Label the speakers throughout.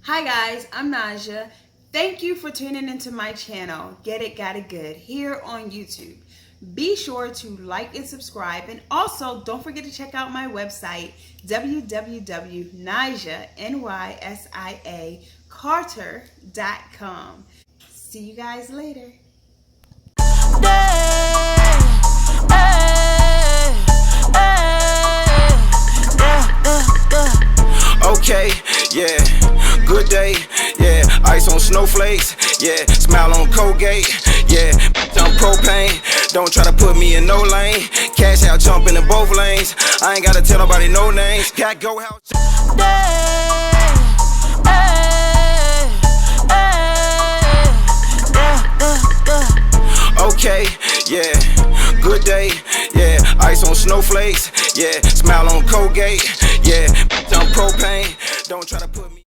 Speaker 1: Hi guys, I'm Naja. Thank you for tuning into my channel, Get It Got It Good, here on YouTube. Be sure to like and subscribe, and also don't forget to check out my website, www.nisia Carter.com. See you guys later.
Speaker 2: Okay, yeah, good day, yeah, ice on snowflakes, yeah, smile on Colgate, yeah, I'm propane, don't try to put me in no lane, cash out jumping in both lanes, I ain't gotta tell nobody no names, got go house. Okay, yeah, good day, yeah, ice on snowflakes, yeah, smile on Colgate, yeah, I'm propane, don't try to put me.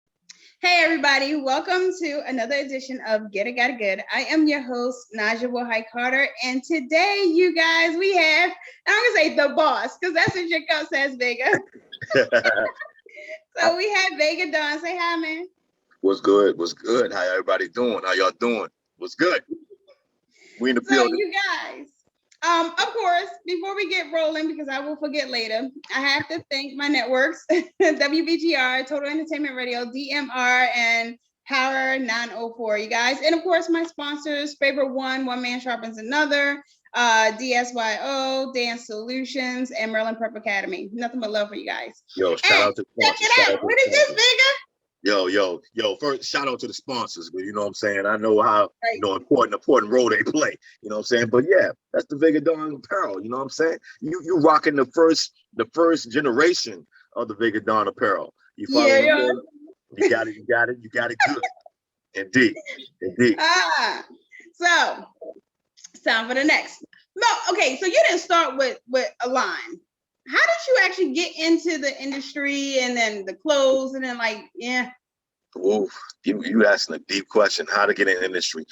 Speaker 1: Hey everybody, welcome to another edition of Get It Got It Good. I am your host, Naja Wilhite Carter, and today, you guys, we have, I'm gonna say the boss, because that's what your cup says, Vega. So we have Vega Don. Say hi, man.
Speaker 3: What's good? What's good? How everybody doing? How y'all doing? What's good? We in the
Speaker 1: So
Speaker 3: building.
Speaker 1: you guys, of course, before we get rolling, because I will forget later, I have to thank my networks, WBGR, Total Entertainment Radio, DMR, and Power 904, you guys. And of course, my sponsors, Favorite One Man Sharpens Another, DSYO, Dance Solutions, and Maryland Prep Academy. Nothing but love for you guys.
Speaker 3: Yo, shout out to
Speaker 1: check
Speaker 3: sponsors.
Speaker 1: it out. What is this, Vega?
Speaker 3: Yo. First, shout out to the sponsors. But you know what I'm saying? I know how important role they play. You know what I'm saying? But yeah, that's the Vega Don Apparel. You know what I'm saying? You rocking the first generation of the Vega Don Apparel. You follow me? You got it good. Indeed.
Speaker 1: So time for the next. No, okay, so you didn't start with a line. How did you actually get into the industry and then the clothes and then
Speaker 3: Ooh, you asking a deep question. How to get in the industry?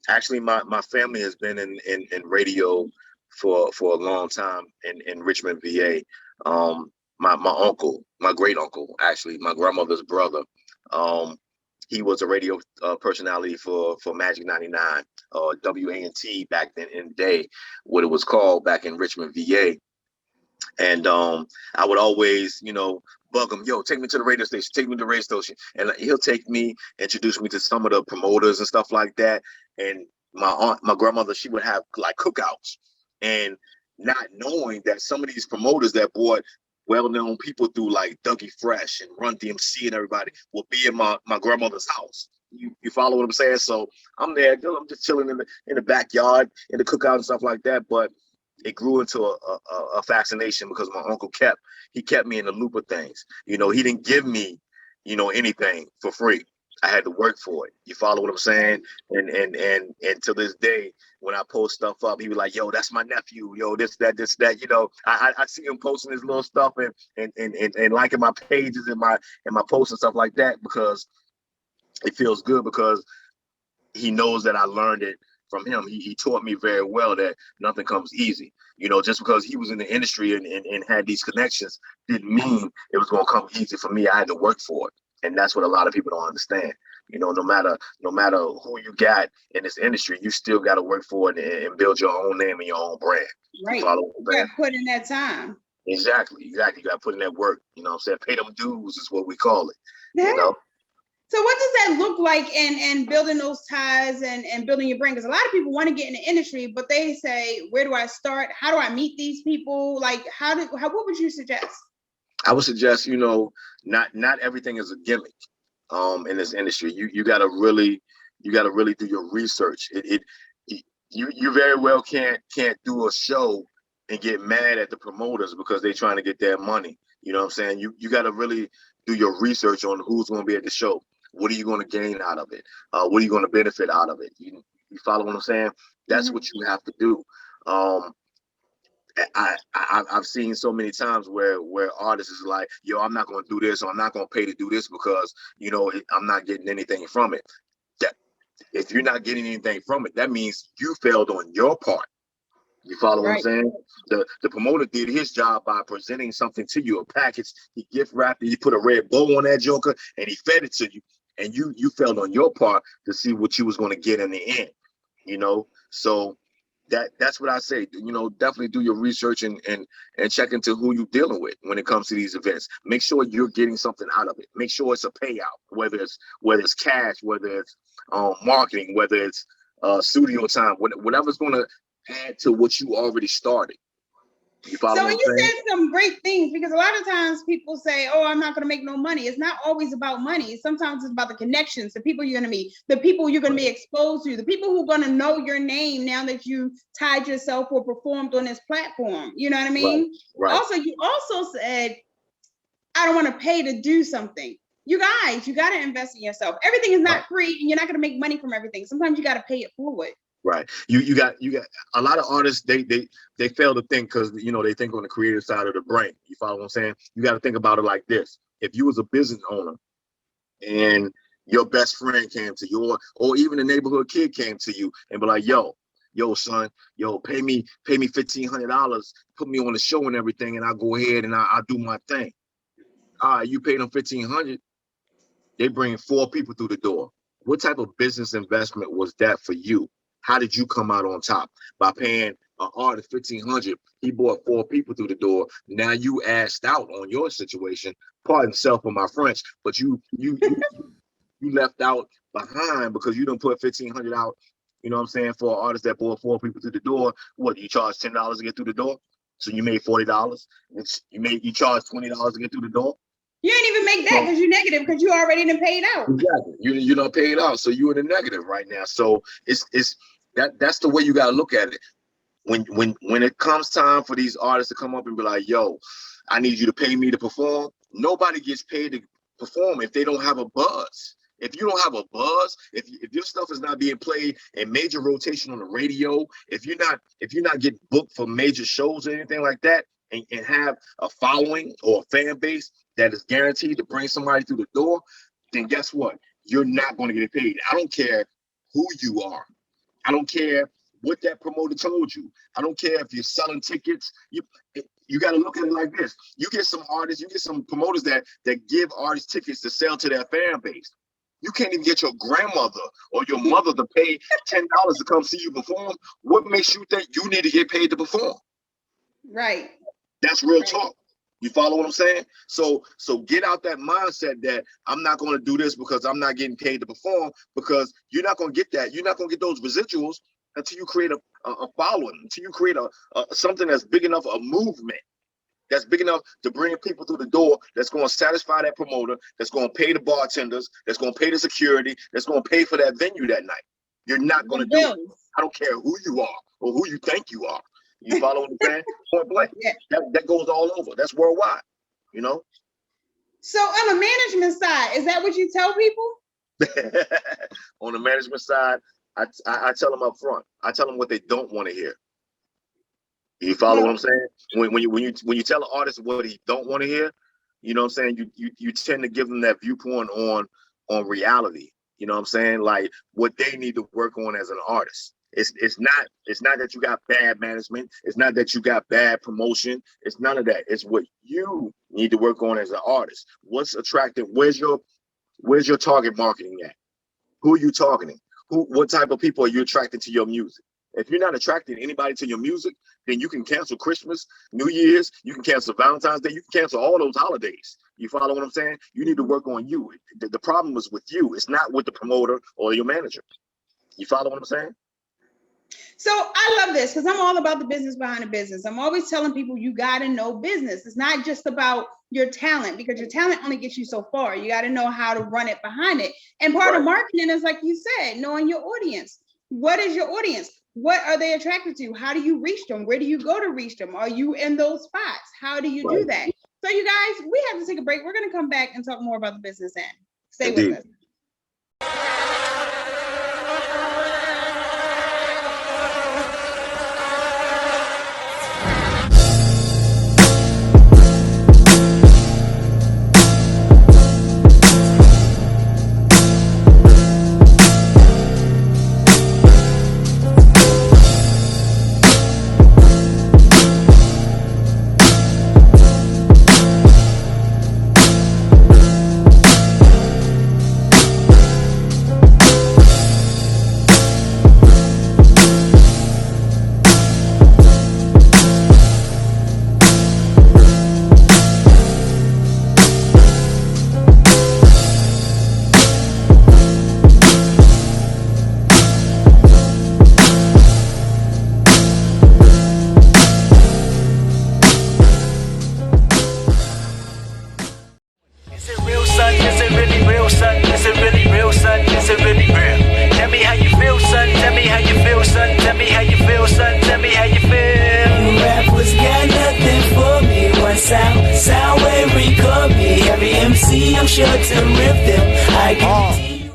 Speaker 3: Actually, my family has been in radio for a long time in Richmond, VA. My uncle, my great uncle, actually, my grandmother's brother. He was a radio personality for Magic 99, WANT back then in the day, what it was called back in Richmond, VA. And I would always, bug him, yo, take me to the radio station, take me to the radio station. And he'll take me, introduce me to some of the promoters and stuff like that. And my grandmother, she would have like cookouts. And not knowing that some of these promoters that brought well-known people through like Dougie Fresh and Run DMC and everybody will be in my grandmother's house. You follow what I'm saying? So I'm there, I'm just chilling in the backyard, in the cookout and stuff like that. But it grew into a fascination because my uncle kept me in the loop of things. He didn't give me, anything for free. I had to work for it. You follow what I'm saying? And to this day, when I post stuff up, he was like, yo, that's my nephew. Yo, this, that. I see him posting his little stuff and liking my pages and my posts and stuff like that, because it feels good, because he knows that I learned it from him. He taught me very well that nothing comes easy. Just because he was in the industry and had these connections didn't mean it was going to come easy for me. I had to work for it. And that's what a lot of people don't understand. No matter who you got in this industry, you still got to work for it and build your own name and your own brand.
Speaker 1: Right. You got to put in that time.
Speaker 3: Exactly. You got to put in that work. You know what I'm saying? Pay them dues is what we call it.
Speaker 1: Yeah. So what does that look like in building those ties and building your brand? Because a lot of people want to get in the industry, but they say, where do I start? How do I meet these people? Like, what would you suggest?
Speaker 3: I would suggest, not everything is a gimmick in this industry. You gotta really do your research. You very well can't do a show and get mad at the promoters because they're trying to get their money. You know what I'm saying? You gotta really do your research on who's gonna be at the show. What are you going to gain out of it? What are you going to benefit out of it? You follow what I'm saying? That's what you have to do. I've seen so many times where artists is like, yo, I'm not going to do this, or I'm not going to pay to do this because, I'm not getting anything from it. That if you're not getting anything from it, that means you failed on your part. You follow what I'm
Speaker 1: Right.
Speaker 3: saying? The promoter did his job by presenting something to you, a package. He gift wrapped it, he put a red bow on that joker, and he fed it to you. And you felt on your part to see what you was going to get in the end. So that's what I say. Definitely do your research and check into who you're dealing with when it comes to these events. Make sure you're getting something out of it. Make sure it's a payout, whether it's cash, whether it's marketing, whether it's studio time, whatever's going to add to what you already started. You follow
Speaker 1: So
Speaker 3: what I'm
Speaker 1: you
Speaker 3: saying?
Speaker 1: said some great things, because a lot of times people say, oh, I'm not going to make no money. It's not always about money. Sometimes it's about the connections, the people you're going to meet, the people you're going to be exposed to, the people who are going to know your name now that you tied yourself or performed on this platform. You know what I mean?
Speaker 3: Right.
Speaker 1: Also, you also said, I don't want to pay to do something. You guys, you got to invest in yourself. Everything is not free, and you're not going to make money from everything. Sometimes you got to pay it forward.
Speaker 3: Right. You got a lot of artists, they fail to think, because they think on the creative side of the brain. You follow what I'm saying? You got to think about it like this. If you was a business owner and your best friend came to you, or even a neighborhood kid came to you and be like, yo son, pay me $1,500, put me on the show and everything, and I'll go ahead and I'll do my thing. All right, you pay them $1,500, they bring 4 people through the door. What type of business investment was that for you? How did you come out on top? By paying an artist $1,500, he brought 4 people through the door. Now you asked out on your situation. Pardon self for my French, but you left out behind because you done put $1,500 out. You know what I'm saying? For an artist that brought 4 people through the door. What, you charge $10 to get through the door? So you made $40. You charge $20 to get through the door.
Speaker 1: You ain't even make that because you're negative, because you already done paid out.
Speaker 3: Exactly. You done paid out, so you in the negative right now. So that's the way you gotta look at it. When it comes time for these artists to come up and be like, yo, I need you to pay me to perform. Nobody gets paid to perform if they don't have a buzz. If you don't have a buzz, if your stuff is not being played in major rotation on the radio, if you're not getting booked for major shows or anything like that, and have a following or a fan base that is guaranteed to bring somebody through the door, then guess what? You're not going to get paid. I don't care who you are. I don't care what that promoter told you. I don't care if you're selling tickets. You got to look at it like this. You get some artists, you get some promoters that give artists tickets to sell to their fan base. You can't even get your grandmother or your mother to pay $10 to come see you perform. What makes you think you need to get paid to perform?
Speaker 1: Right.
Speaker 3: That's real talk. You follow what I'm saying? So get out that mindset that I'm not going to do this because I'm not getting paid to perform, because you're not going to get that. You're not going to get those residuals until you create a following, until you create a something that's big enough, a movement that's big enough to bring people through the door, that's going to satisfy that promoter, that's going to pay the bartenders, that's going to pay the security, that's going to pay for that venue that night. You're not going to do it. I don't care who you are or who you think you are. You follow what I'm saying? Point blank. Yeah. That goes all over. That's worldwide, So
Speaker 1: on the management side, is that what you tell people?
Speaker 3: On the management side, I tell them up front. I tell them what they don't want to hear. You follow what I'm saying? When you tell an artist what he don't want to hear, you know what I'm saying? You tend to give them that viewpoint on reality. You know what I'm saying? Like what they need to work on as an artist. It's not that you got bad management. It's not that you got bad promotion. It's none of that. It's what you need to work on as an artist. What's attractive? Where's your target marketing at? Who are you targeting? What type of people are you attracting to your music? If you're not attracting anybody to your music, then you can cancel Christmas, New Year's, you can cancel Valentine's Day, you can cancel all those holidays. You follow what I'm saying? You need to work on you. The problem is with you. It's not with the promoter or your manager. You follow what I'm saying?
Speaker 1: So I love this because I'm all about the business behind the business. I'm always telling people you got to know business. It's not just about your talent, because your talent only gets you so far. You got to know how to run it behind it. And part of marketing is, like you said, knowing your audience. What is your audience? What are they attracted to? How do you reach them? Where do you go to reach them? Are you in those spots? How do you do that? So you guys, we have to take a break. We're going to come back and talk more about the business end. Stay with us.
Speaker 4: sure to rip them. I guarantee you.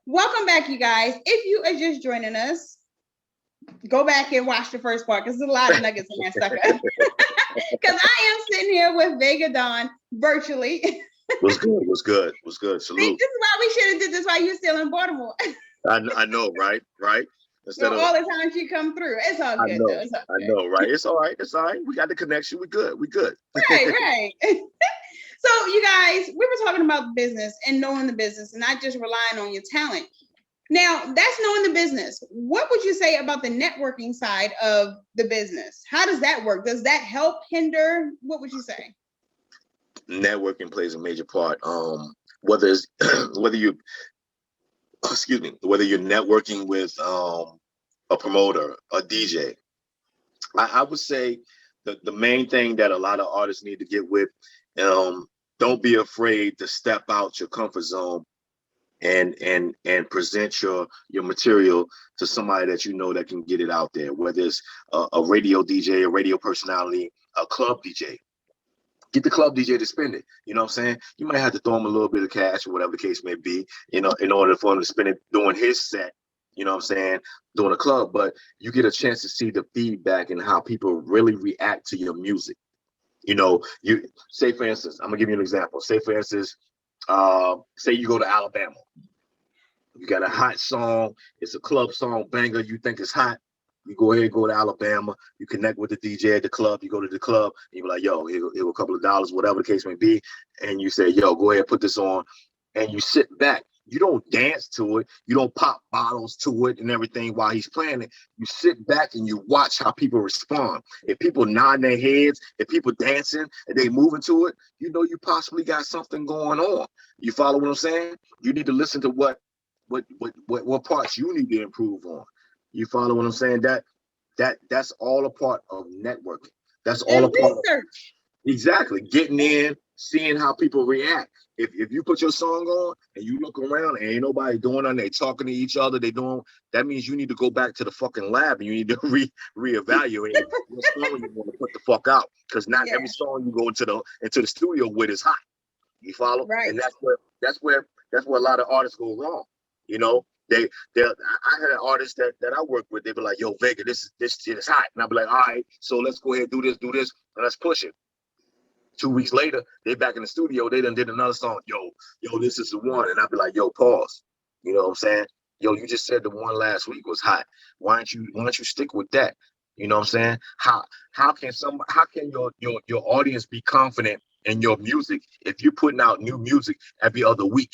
Speaker 1: Welcome back, you guys. If you are just joining us, go back and watch the first part because there's a lot of nuggets in that sucker. Because I am sitting here with Vega Don virtually.
Speaker 3: What's good? What's good? What's good? Salute.
Speaker 1: See, this is why we should have did this while you're still in Baltimore.
Speaker 3: I know, right? Instead
Speaker 1: So
Speaker 3: of
Speaker 1: all the times you come through, it's all good. Though. It's all good.
Speaker 3: I know, right? It's all right. It's all right. We got the connection. We good.
Speaker 1: Right. So you guys, we were talking about business and knowing the business and not just relying on your talent. Now, that's knowing the business. What would you say about the networking side of the business? How does that work? Does that help, hinder? What would you say?
Speaker 3: Networking plays a major part. Whether it's whether you're networking with a promoter, a DJ. I would say the main thing that a lot of artists need to get with, don't be afraid to step out your comfort zone and present your material to somebody that you know that can get it out there, whether it's a radio DJ, a radio personality, a club DJ. Get the club DJ to spend it. You know what I'm saying? You might have to throw him a little bit of cash or whatever the case may be, in order for him to spend it doing his set, you know what I'm saying, doing a club. But you get a chance to see the feedback and how people really react to your music. You say, for instance, I'm gonna give you an example. Say, for instance, say you go to Alabama. You got a hot song, it's a club song, banger, you think it's hot. You go ahead and go to Alabama, you connect with the DJ at the club, you go to the club, and you're like, yo, here a couple of dollars, whatever the case may be. And you say, yo, go ahead, put this on. And you sit back. You don't dance to it. You don't pop bottles to it and everything while he's playing it. You sit back and you watch how people respond. If people nodding their heads, if people dancing and they moving to it, you possibly got something going on. You follow what I'm saying? You need to listen to what parts you need to improve on. You follow what I'm saying? That's all a part of networking. That's all a part of research. Exactly. Getting in, seeing how people react. If you put your song on and you look around and ain't nobody doing nothing, they talking to each other, that means you need to go back to the fucking lab and you need to reevaluate what song you want to put the fuck out. Because not every song you go into the studio with is hot. You follow?
Speaker 1: Right.
Speaker 3: And that's where a lot of artists go wrong. I had an artist that I work with, they be like, yo, Vega, this shit is hot. And I'll be like, all right, so let's go ahead, do this, and let's push it. 2 weeks later, they back in the studio, they done did another song. Yo, this is the one. And I'll be like, yo, pause. You know what I'm saying? Yo, you just said the one last week was hot. Why don't you stick with that? You know what I'm saying? How can your audience be confident in your music if you're putting out new music every other week?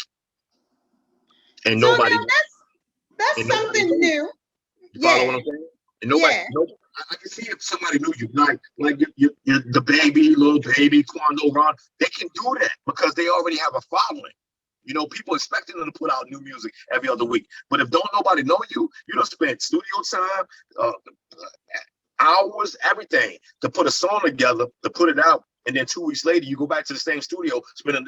Speaker 3: And
Speaker 1: so
Speaker 3: nobody
Speaker 1: that's something new.
Speaker 3: You follow what I'm saying? And nobody, I can see if somebody knew you, like you're the baby, little baby, Quando Ron, they can do that because they already have a following. People expecting them to put out new music every other week. But if don't nobody know you, you don't spend studio time, hours, everything to put a song together, to put it out, and then 2 weeks later you go back to the same studio, spend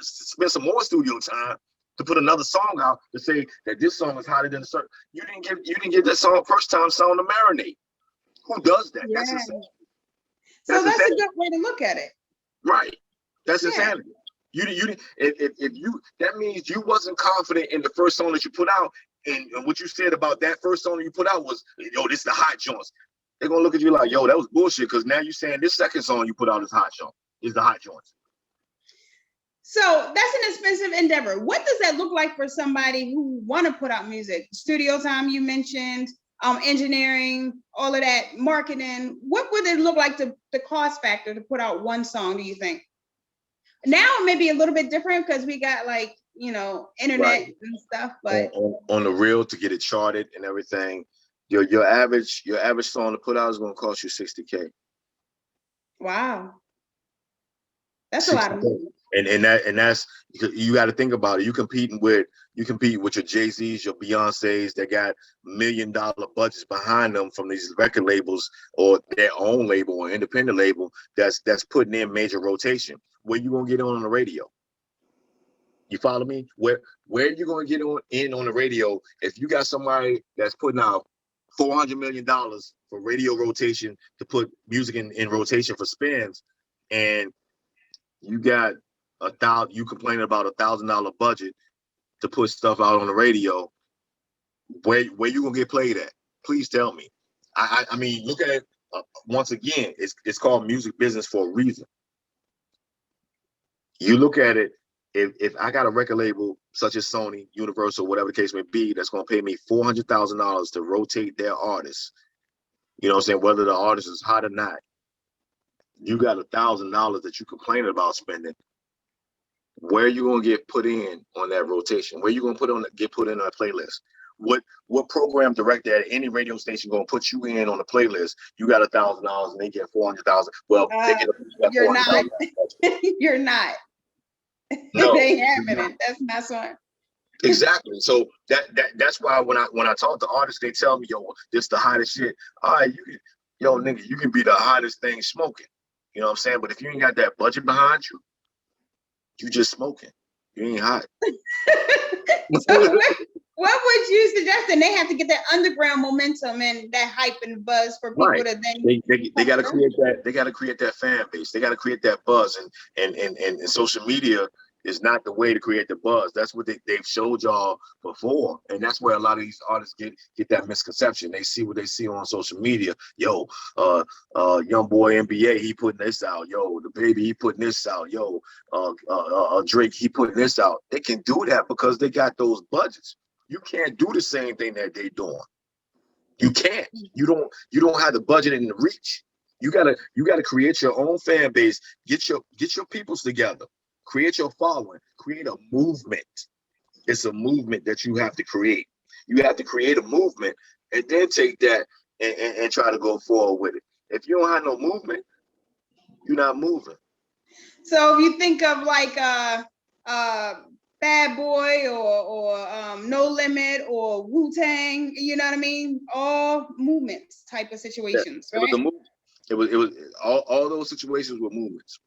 Speaker 3: some more studio time. to put another song out to say that this song is hotter than a certain. You didn't give that song first time song to marinate. Who does that?
Speaker 1: Yeah.
Speaker 3: That's insanity.
Speaker 1: So that's
Speaker 3: insanity.
Speaker 1: a good way to look at it.
Speaker 3: Right. That's
Speaker 1: Yeah.
Speaker 3: insanity. You if you that means you wasn't confident in the first song that you put out, and what you said about that first song that you put out was, yo, this is the hot joints. They're gonna look at you like, yo, that was bullshit, because now you're saying this second song you put out is hot joint, is the hot joints.
Speaker 1: So that's an expensive endeavor. What does that look like for somebody who want to put out music? Studio time, you mentioned, engineering, all of that, marketing. What would it look like to the cost factor to put out one song, do you think? Now it may be a little bit different because we got like, internet
Speaker 3: Right.
Speaker 1: and stuff, but
Speaker 3: on the real, to get it charted and everything, your average song to put out is gonna cost you $60K.
Speaker 1: wow. That's a lot of money.
Speaker 3: And that's, you got to think about it. You compete with your Jay-Z's, your Beyonce's that got $1 million budgets behind them from these record labels or their own label or independent label that's putting in major rotation. Where you gonna get on the radio? You follow me? Where you gonna get on the radio if you got somebody that's putting out $400 million for radio rotation to put music in rotation for spins, and you got you complaining about $1,000 budget to put stuff out on the radio? Where you gonna get played at? Please tell me. I mean, look at it once again. It's called music business for a reason. You look at it. If I got a record label such as Sony, Universal, whatever the case may be, that's gonna pay me $400,000 to rotate their artists, you know what I'm saying, whether the artist is hot or not, you got $1,000 that you complaining about spending. Where are you gonna get put in on that rotation? Where you gonna get put in on a playlist? What program director at any radio station gonna put you in on a playlist? You got $1,000 and they get 400,000. Well, they get
Speaker 1: you're not. You're not.
Speaker 3: No,
Speaker 1: they ain't happening. That's not something.
Speaker 3: Exactly. So that's why when I talk to artists, they tell me, yo, this the hottest shit. All right, nigga, you can be the hottest thing smoking. You know what I'm saying? But if you ain't got that budget behind you, you just smoking. You ain't hot.
Speaker 1: So what would you suggest? And they have to get that underground momentum and that hype and buzz for people to then.
Speaker 3: They got to create that. They got to create that fan base. They got to create that buzz. And social media is not the way to create the buzz. That's what they've showed y'all before, and that's where a lot of these artists get that misconception. They see what they see on social media. Yo, young boy NBA, he putting this out. Yo, the baby, he putting this out. Yo, Drake, he putting this out. They can do that because they got those budgets. You can't do the same thing that they doing. You can't. You don't have the budget and the reach. You gotta create your own fan base. Get your peoples together. Create your following. Create a movement. It's a movement that you have to create. You have to create a movement and then take that and try to go forward with it. If you don't have no movement, you're not moving.
Speaker 1: So if you think of like Bad Boy or No Limit or Wu-Tang, you know what I mean? All movements type of situations, right?
Speaker 3: It was all those situations were movements.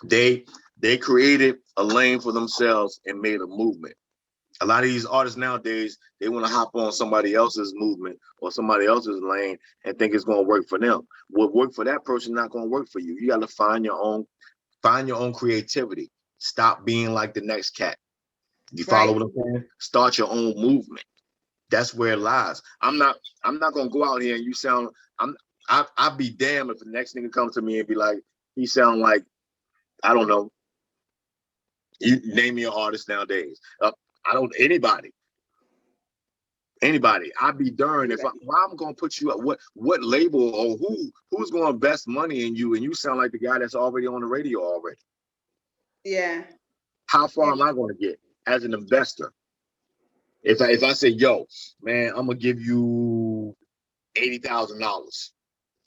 Speaker 3: They created a lane for themselves and made a movement. A lot of these artists nowadays, they want to hop on somebody else's movement or somebody else's lane and think it's going to work for them. What worked for that person not going to work for you. You got to find your own creativity. Stop being like the next cat. You follow what I'm saying? Start your own movement. That's where it lies. I'm not going to go out here and you sound. I'd be damned if the next nigga comes to me and be like, he sound like, I don't know. You name me an artist nowadays. Anybody. I'd be darned if I'm gonna put you up. What label or who's gonna invest money in you and you sound like the guy that's already on the radio already?
Speaker 1: Yeah.
Speaker 3: How far am I gonna get as an investor? If I say, yo, man, I'm gonna give you $80,000.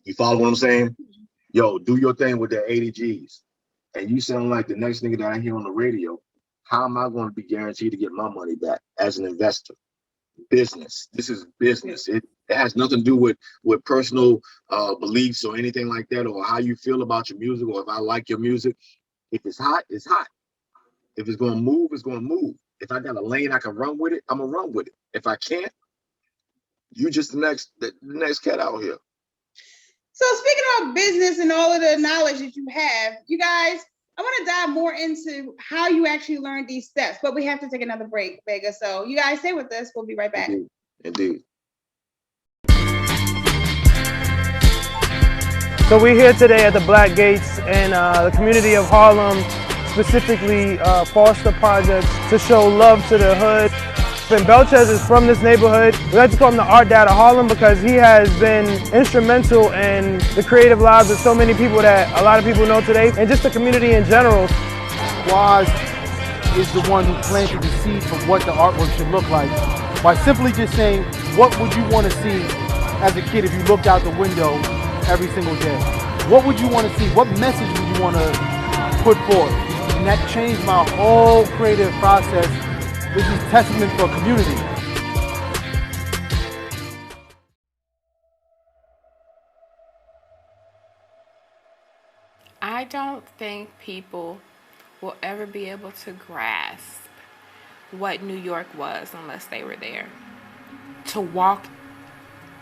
Speaker 3: You follow what I'm saying? Yo, do your thing with that 80 G's. And you sound like the next nigga that I hear on the radio, how am I going to be guaranteed to get my money back as an investor? Business. This is business. It has nothing to do with personal beliefs or anything like that, or how you feel about your music, or if I like your music. If it's hot, it's hot. If it's going to move, it's going to move. If I got a lane I can run with it, I'm gonna run with it. If I can't, you just the next cat out here.
Speaker 1: So speaking of business and all of the knowledge that you have, you guys, I want to dive more into how you actually learned these steps, but we have to take another break, Vega. So you guys stay with us. We'll be right back.
Speaker 3: Indeed.
Speaker 5: So we're here today at the Black Gates in the community of Harlem, specifically Foster Projects, to show love to the hood. And Belchez is from this neighborhood. We like to call him the art dad of Harlem because he has been instrumental in the creative lives of so many people that a lot of people know today, and just the community in general.
Speaker 6: Waz is the one who planted the seed for what the artwork should look like by simply just saying, what would you want to see as a kid if you looked out the window every single day? What would you want to see? What message would you want to put forth? And that changed my whole creative process. This is testament for community.
Speaker 7: I don't think people will ever be able to grasp what New York was unless they were there. To walk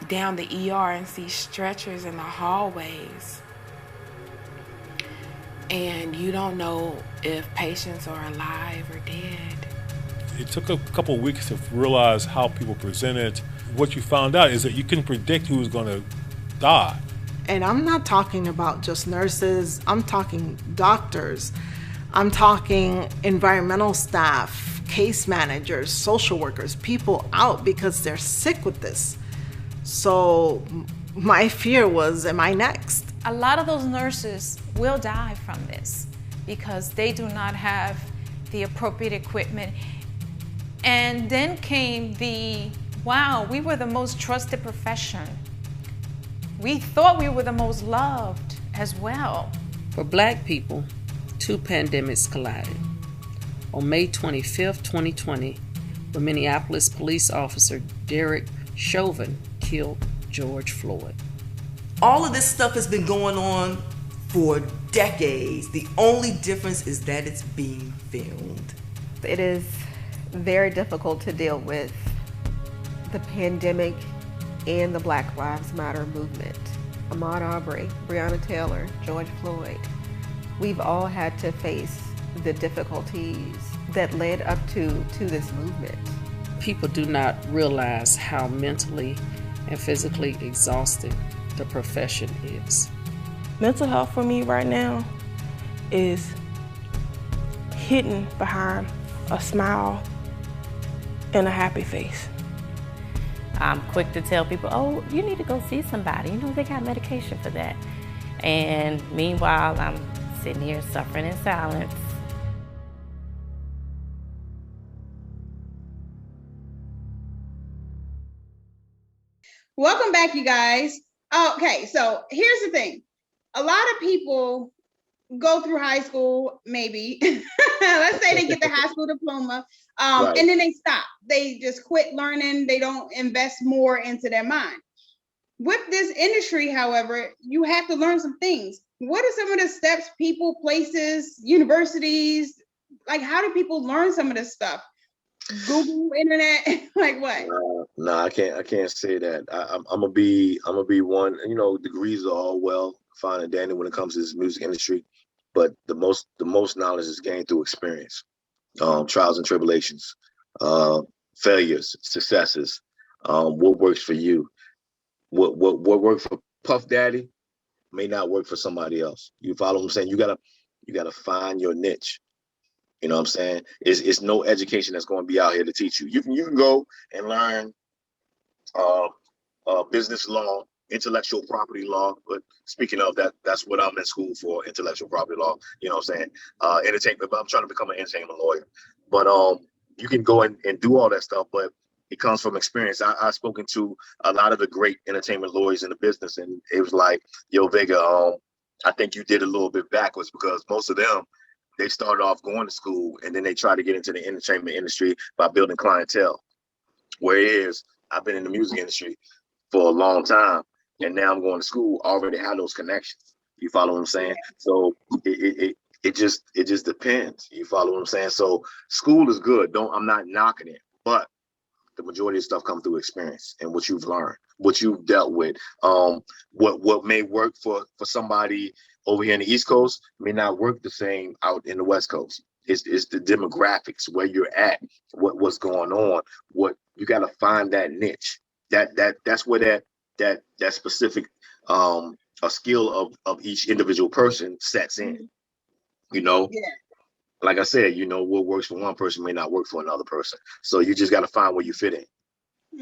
Speaker 7: down the ER and see stretchers in the hallways, and you don't know if patients are alive or dead.
Speaker 8: It took a couple of weeks to realize how people presented. What you found out is that you can predict who's going to die.
Speaker 9: And I'm not talking about just nurses, I'm talking doctors, I'm talking environmental staff, case managers, social workers, people out because they're sick with this. So my fear was, am I next?
Speaker 10: A lot of those nurses will die from this because they do not have the appropriate equipment. And then came wow, we were the most trusted profession. We thought we were the most loved as well.
Speaker 11: For Black people, two pandemics collided. On May 25th, 2020, when Minneapolis police officer Derek Chauvin killed George Floyd.
Speaker 12: All of this stuff has been going on for decades. The only difference is that it's being filmed.
Speaker 13: It is very difficult to deal with the pandemic and the Black Lives Matter movement. Ahmaud Arbery, Breonna Taylor, George Floyd. We've all had to face the difficulties that led up to this movement.
Speaker 11: People do not realize how mentally and physically exhausting the profession is.
Speaker 14: Mental health for me right now is hidden behind a smile and a happy face.
Speaker 15: I'm quick to tell people, oh, you need to go see somebody. You know, they got medication for that. And meanwhile, I'm sitting here suffering in silence.
Speaker 1: Welcome back, you guys. Okay, so here's the thing. A lot of people go through high school, maybe. Let's say they get the high school diploma, right. And then they stop. They just quit learning. They don't invest more into their mind. With this industry, however, you have to learn some things. What are some of the steps people, places, universities, like how do people learn some of this stuff? Google, internet, like what?
Speaker 3: No, I can't say that. I'm gonna be one. You know, degrees are all well, fine and dandy when it comes to this music industry, but the most knowledge is gained through experience, trials and tribulations, failures, successes. What works for you? What worked for Puff Daddy may not work for somebody else. You follow what I'm saying? You gotta find your niche. You know what I'm saying? It's no education that's going to be out here to teach you. You can go and learn business law, intellectual property law. But speaking of that, that's what I'm in school for, intellectual property law. You know what I'm saying? Entertainment. But I'm trying to become an entertainment lawyer. But you can go and do all that stuff, but it comes from experience. I've spoken to a lot of the great entertainment lawyers in the business, and it was like, yo, Vega, I think you did a little bit backwards because most of them, they started off going to school and then they try to get into the entertainment industry by building clientele. Whereas I've been in the music industry for a long time and now I'm going to school, already have those connections. You follow what I'm saying? So it just depends. You follow what I'm saying? So school is good. I'm not knocking it, but the majority of stuff comes through experience and what you've learned, what you've dealt with. What may work for somebody over here in the East Coast may not work the same out in the West Coast. It's the demographics, where you're at, what's going on. What you got to find that niche. That's where that specific a skill of each individual person sets in. You know, like I said, what works for one person may not work for another person. So you just got to find where you fit in.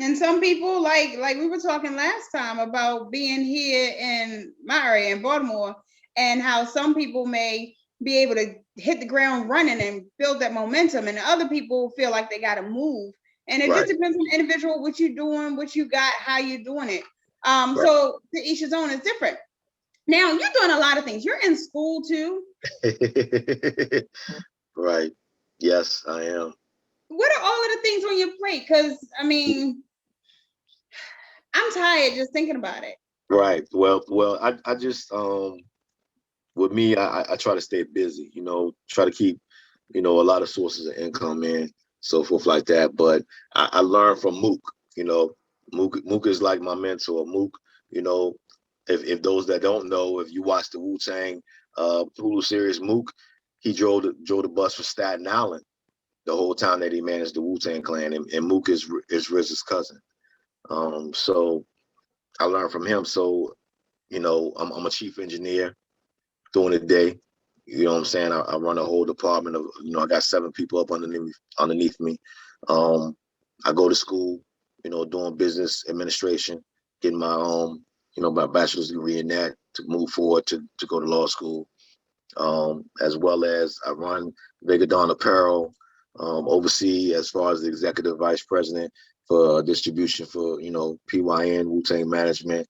Speaker 1: And some people, like we were talking last time about being here in my area in Baltimore, and how some people may be able to hit the ground running and build that momentum, and other people feel like they got to move. And it just depends on the individual, what you're doing, what you got, how you're doing it. So to each his own is different. Now you're doing a lot of things. You're in school too.
Speaker 3: Right. Yes, I am.
Speaker 1: What are all of the things on your plate? Because I mean, I'm tired just thinking about it.
Speaker 3: Right. Well, I just with me, I try to stay busy. Try to keep a lot of sources of income in, so forth like that. But I learned from Mook. Mook is like my mentor. Mook, if those that don't know, if you watch the Wu-Tang Hulu series, Mook, he drove the bus for Staten Island the whole time that he managed the Wu-Tang Clan, and Mook is Riz's cousin. So I learned from him. So, I'm a chief engineer during the day. You know what I'm saying? I run a whole department of, I got 7 people up underneath me. I go to school, doing business administration, getting my my bachelor's degree in that to move forward to go to law school. As well as I run Vega Don Apparel, oversee as far as the executive vice president for distribution for, PYN, Wu-Tang Management,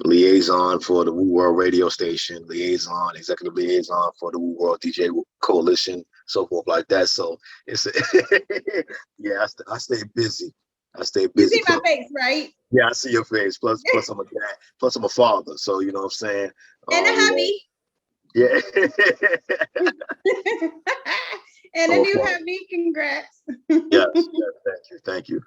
Speaker 3: liaison for the Wu World radio station, executive liaison for the Wu World DJ Coalition, so forth like that. So it's yeah, I stay busy.
Speaker 1: You see my face, right?
Speaker 3: Yeah, I see your face. Plus I'm a dad. Plus I'm a father. So you know what I'm saying.
Speaker 1: And a hubby.
Speaker 3: Yeah.
Speaker 1: And a new hubby. Congrats.
Speaker 3: Yes, thank you.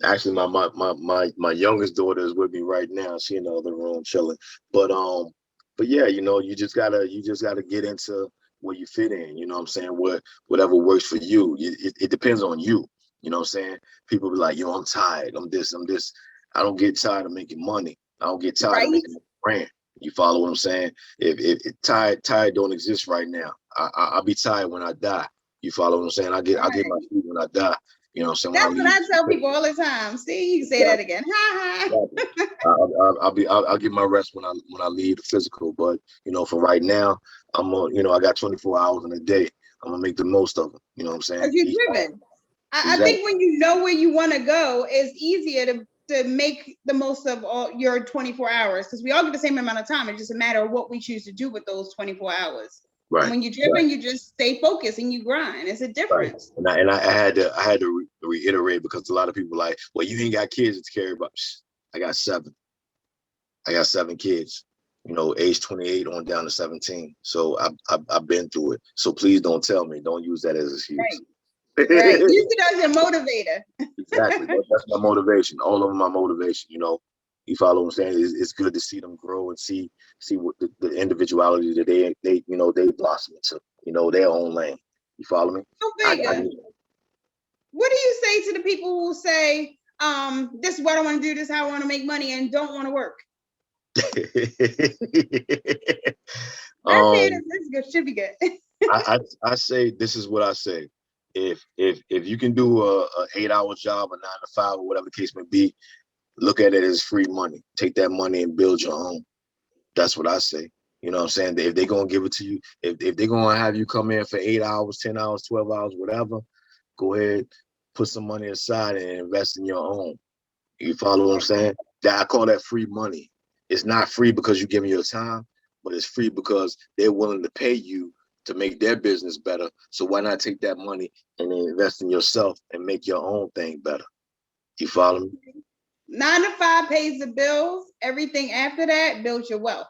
Speaker 3: Actually, my youngest daughter is with me right now. She in the other room chilling. But yeah, you just gotta get into where you fit in. You know what I'm saying? Whatever works for you. It depends on you. You know what I'm saying? People be like, yo, I'm tired. I'm this. I don't get tired of making money. I don't get tired of making a brand. You follow what I'm saying? If tired don't exist right now. I'll be tired when I die. You follow what I'm saying? I'll get my food when I die. You know what I'm saying?
Speaker 1: That's what I tell people all the time. See, you can say that again.
Speaker 3: I'll get my rest when I leave the physical. But for right now, I got 24 hours in a day. I'm gonna make the most of them. You know what I'm saying?
Speaker 1: Because you're driven. I think when you know where you want to go, it's easier to make the most of all your 24 hours, because we all get the same amount of time. It's just a matter of what we choose to do with those 24 hours. Right. And when you're driven, you just stay focused and you grind. It's a difference.
Speaker 3: Right. And I had to reiterate, because a lot of people are like, well, you ain't got kids to care about. I got 7. I got 7 kids. Age 28 on down to 17. So I've been through it. So please don't tell me. Don't use that as an excuse.
Speaker 1: Right. Right. Use it as your motivator.
Speaker 3: Exactly. That's my motivation. All of them my motivation. You follow what I'm saying? It's good to see them grow and see what the individuality that they blossom into, their own lane. You follow me?
Speaker 1: So Vega, what do you say to the people who say, this is what I want to do, this is how I want to make money, and don't want to work? This should be good.
Speaker 3: I say, this is what I say. If you can do a 8-hour job, a 9 to 5, or whatever the case may be, look at it as free money. Take that money and build your own. That's what I say. You know what I'm saying? If they're gonna give it to you, if they're gonna have you come in for 8 hours, 10 hours, 12 hours, whatever, go ahead, put some money aside and invest in your own. You follow what I'm saying? I call that free money. It's not free because you're giving your time, but it's free because they're willing to pay you to make their business better. So why not take that money and then invest in yourself and make your own thing better? You follow me?
Speaker 1: 9 to 5 pays the bills. Everything after that builds your wealth.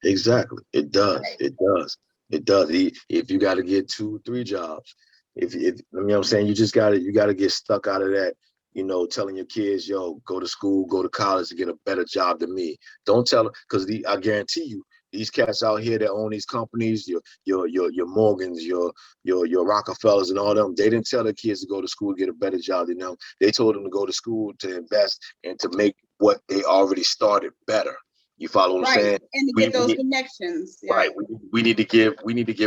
Speaker 3: Exactly. It does. Right. It does. It does. If you got to get 2, 3 jobs, if you know what I'm saying, you gotta get stuck out of that. Telling your kids, yo, go to school, go to college to get a better job than me. Don't tell them, because I guarantee you, these cats out here that own these companies, your Morgans, your Rockefellers, and all them, they didn't tell their kids to go to school to get a better job than them. They told them to go to school to invest and to make what they already started better. You follow what I'm
Speaker 1: Right,
Speaker 3: saying?
Speaker 1: and to get those connections. Yeah.
Speaker 3: Right. We need to give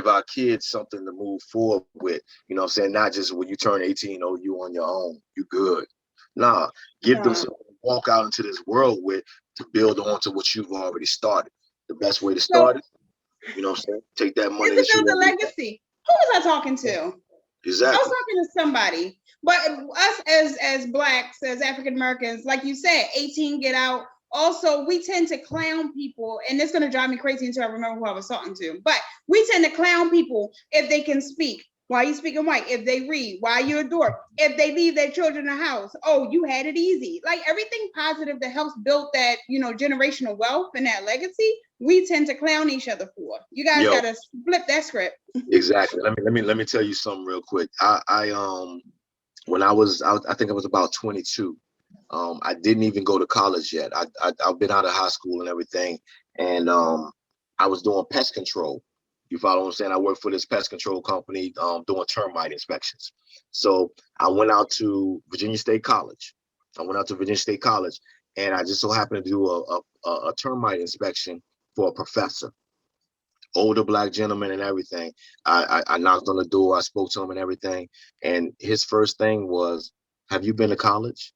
Speaker 3: our kids something to move forward with. You know what I'm saying? Not just when you turn 18, oh, you on your own, you good. Nah, give them something to walk out into this world with, to build on to what you've already started. The best way to start it, you know what I'm saying? Take that money
Speaker 1: It's
Speaker 3: that
Speaker 1: to
Speaker 3: you
Speaker 1: build a
Speaker 3: already got.
Speaker 1: legacy. Who was I talking to?
Speaker 3: Exactly.
Speaker 1: I was talking to somebody. But us as Blacks, as African Americans, like you said, 18, get out. Also, we tend to clown people, and it's going to drive me crazy until I remember who I was talking to. But we tend to clown people if they can speak. Why are you speaking white? If they read, why are you a dork? If they leave their children in the house, oh, you had it easy. Like everything positive that helps build that, generational wealth and that legacy, we tend to clown each other for. You guys got to flip that script.
Speaker 3: Exactly. Let me tell you something real quick. When I think I was about 22. I didn't even go to college yet. I've been out of high school and everything, and I was doing pest control. You follow what I'm saying? I worked for this pest control company, doing termite inspections. So I went out to Virginia State College. And I just so happened to do a termite inspection for a professor, older Black gentleman and everything. I knocked on the door, I spoke to him and everything, and his first thing was, "Have you been to college?"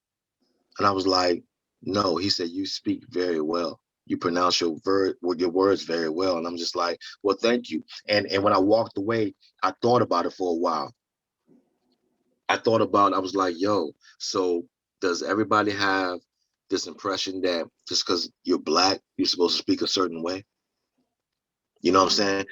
Speaker 3: And I was like, "No." He said, "You speak very well. You pronounce your words very well." And I'm just like, "Well, thank you." And when I walked away, I thought about it for a while. I was like, yo, so does everybody have this impression that just because you're Black, you're supposed to speak a certain way? You know what I'm saying?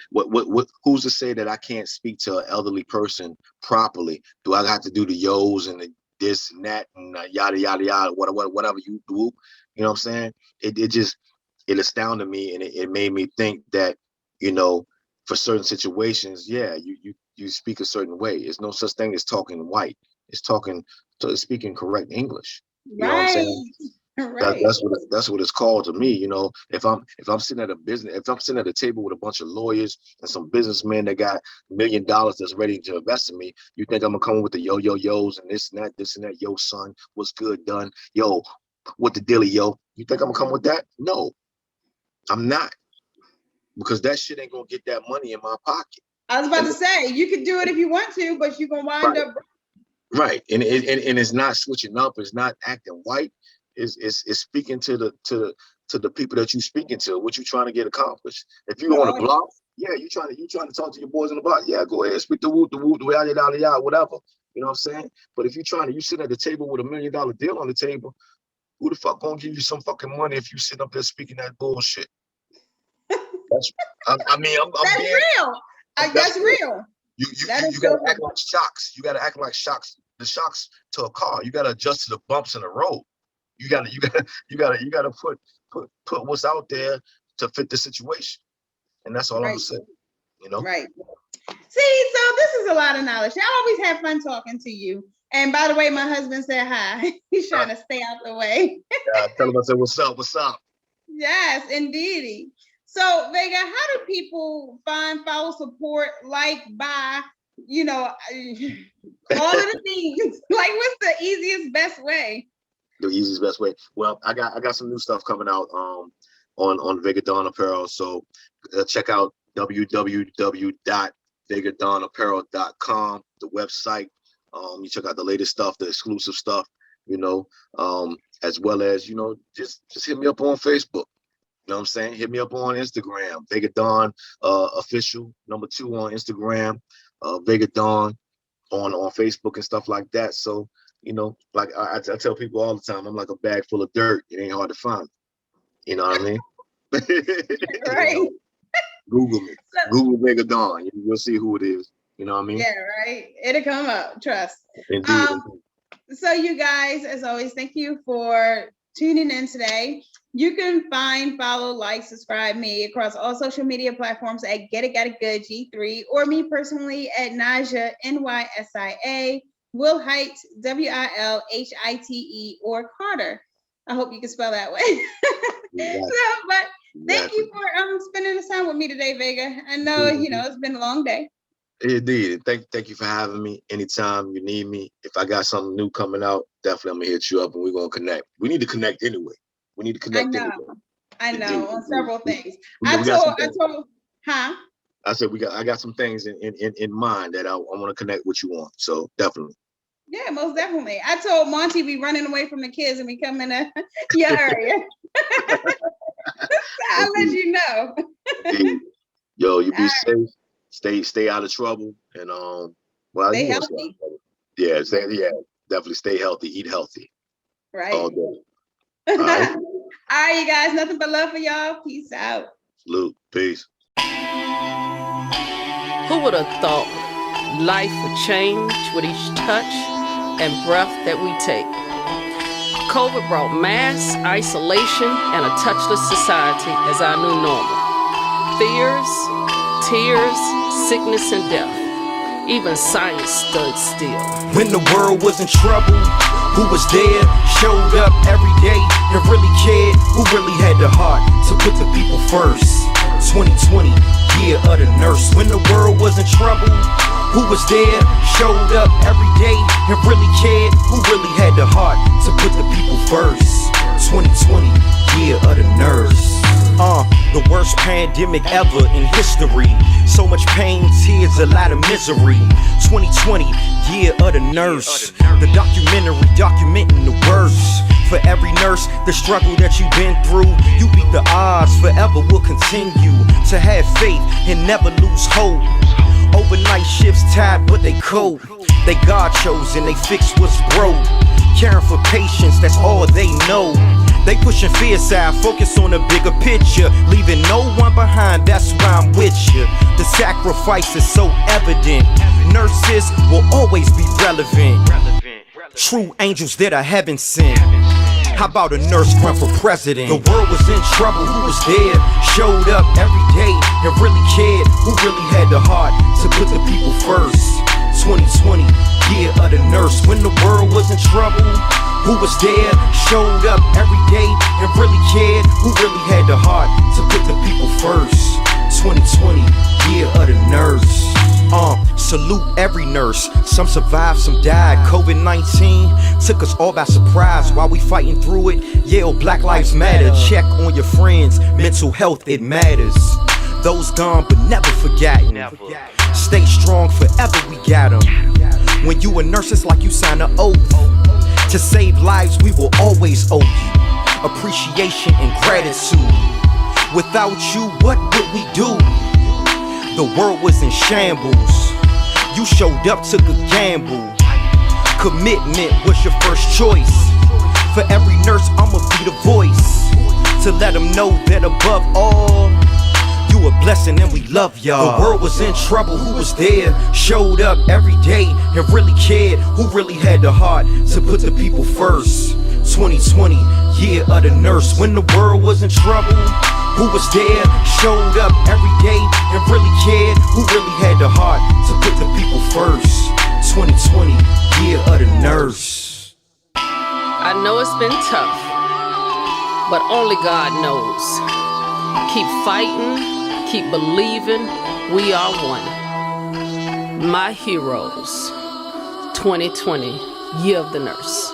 Speaker 3: Who's to say that I can't speak to an elderly person properly? Do I have to do the yos and the this and that and yada yada yada, whatever you do? You know what I'm saying? It astounded me, and it made me think that, for certain situations, yeah, you speak a certain way. There's no such thing as talking white. It's speaking correct English. You know what I'm saying?
Speaker 1: Right.
Speaker 3: That's what it's called to me. If I'm sitting at a table with a bunch of lawyers and some businessmen that got $1 million that's ready to invest in me, you think I'm gonna come with the yos and this and that? Yo, son, what's good, done? Yo, what the dilly, yo? You think I'm gonna come with that? No, I'm not, because that shit ain't gonna get that money in my pocket.
Speaker 1: I was about to say, you could do it if you want to, but you're gonna wind up
Speaker 3: right. And it's not switching up. It's not acting white. Is speaking to the people that you're speaking to, what you're trying to get accomplished. If you on a block, yeah, you trying to talk to your boys on the block, yeah, go ahead, speak the woo, whatever. You know what I'm saying? But if you sit at the table with $1 million deal on the table, who the fuck gonna give you some fucking money if you sit up there speaking that bullshit? That's
Speaker 1: real. That's real.
Speaker 3: You gotta act like shocks. You gotta act like shocks. The shocks to a car. You gotta adjust to the bumps in the road. You gotta put what's out there to fit the situation, and that's all I'm gonna say.
Speaker 1: Right. See, so this is a lot of knowledge. I always have fun talking to you. And by the way, my husband said hi. He's trying to stay out the way.
Speaker 3: Tell him I said, "What's up? What's up?"
Speaker 1: Yes, indeed. So, Vega, how do people follow support, buy, all of the things? What's the easiest, best way?
Speaker 3: The easiest, best way. Well, I got some new stuff coming out on Vega Don Apparel. So check out www.vegadonapparel.com, the website. You check out the latest stuff, the exclusive stuff, as well as, just hit me up on Facebook. You know what I'm saying? Hit me up on Instagram, Vega Don official, #2 on Instagram, Vega Don on Facebook and stuff like that. So, like I tell people all the time, I'm like a bag full of dirt. It ain't hard to find. You know what I mean?
Speaker 1: Right.
Speaker 3: Google me. Google Vega Don. You'll see who it is. You know what I mean?
Speaker 1: Yeah, right. It'll come up. Trust.
Speaker 3: Indeed.
Speaker 1: So you guys, as always, thank you for tuning in today. You can find, follow, like, subscribe me across all social media platforms at Get It Got It Good G3, or me personally at Nasia NYSIA, Will Height WILHITE, or Carter. I hope you can spell that way. But thank you for spending this time with me today, Vega. I know it's been a long day.
Speaker 3: Indeed. Thank you for having me. Anytime you need me, if I got something new coming out, definitely I'm gonna hit you up and we're gonna connect. We need to connect anyway. We need to connect anyway.
Speaker 1: I know on several things.
Speaker 3: I
Speaker 1: told,
Speaker 3: I said I got some things in mind that I want to connect with you on. So definitely.
Speaker 1: Yeah, most definitely. I told Monty we running away from the kids and we come in your area. I'll let you know.
Speaker 3: Yo, you be safe. Stay out of trouble, and
Speaker 1: stay healthy.
Speaker 3: Definitely stay healthy. Eat healthy.
Speaker 1: Right.
Speaker 3: All day.
Speaker 1: All right, you guys. Nothing but love for y'all. Peace out.
Speaker 3: Salute. Peace.
Speaker 11: Who would have thought life would change with each touch and breath that we take? COVID brought mass isolation and a touchless society as our new normal. Fears, tears, sickness, and death. Even science stood still.
Speaker 2: When the world was in trouble, who was there, showed up every day, and really cared, who really had the heart to put the people first. 2020, year of the nurse. When the world was in trouble, who was there, showed up every day, and really cared, who really had the heart to put the people first. 2020, year of the nurse. The worst pandemic ever in history. So much pain, tears, a lot of misery. 2020, year of the nurse. The documentary documenting the worst. For every nurse, the struggle that you've been through, you beat the odds, forever will continue to have faith and never lose hope. Overnight shifts tied but they cope. They God chosen, they fix what's broke. Caring for patients, that's all they know. They pushing fear aside, focus on the bigger picture, leaving no one behind, that's why I'm with you. The sacrifice is so evident. Nurses will always be relevant. True angels that I haven't sent. How about a nurse run for president? The world was in trouble, who was there? Showed up every day and really cared, who really had the heart to put the people first. 2020, year of the nurse. When the world was in trouble, who was there, showed up every day and really cared, who really had the heart to put the people first. 2020, year of the nurse. Salute every nurse. Some survived, some died. COVID-19 took us all by surprise. While we fighting through it, Yale, Black Lives Matter. Check on your friends, mental health, it matters. Those gone but never forgotten. Stay strong, forever we got them. When you a nurse, it's like you sign an oath. To save lives, we will always owe you appreciation and gratitude. Without you, what would we do? The world was in shambles. You showed up, took a gamble. Commitment was your first choice. For every nurse, I'ma be the voice to let them know that above all, you a blessing and we love y'all. The world was in trouble, who was there? Showed up every day and really cared, who really had the heart to put the people first. 2020, year of the nurse. When the world was in trouble, who was there? Showed up every day and really cared, who really had the heart to put the people first. 2020, year of the nurse.
Speaker 11: I know it's been tough, but only God knows. Keep fighting. Keep believing, we are one. My heroes, 2020, year of the nurse.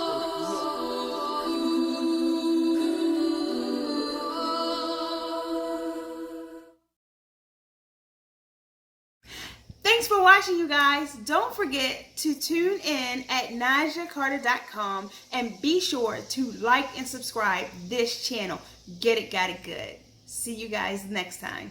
Speaker 1: Thanks for watching, you guys. Don't forget to tune in at NajaCarter.com and be sure to like and subscribe this channel. Get It Got It Good. See you guys next time.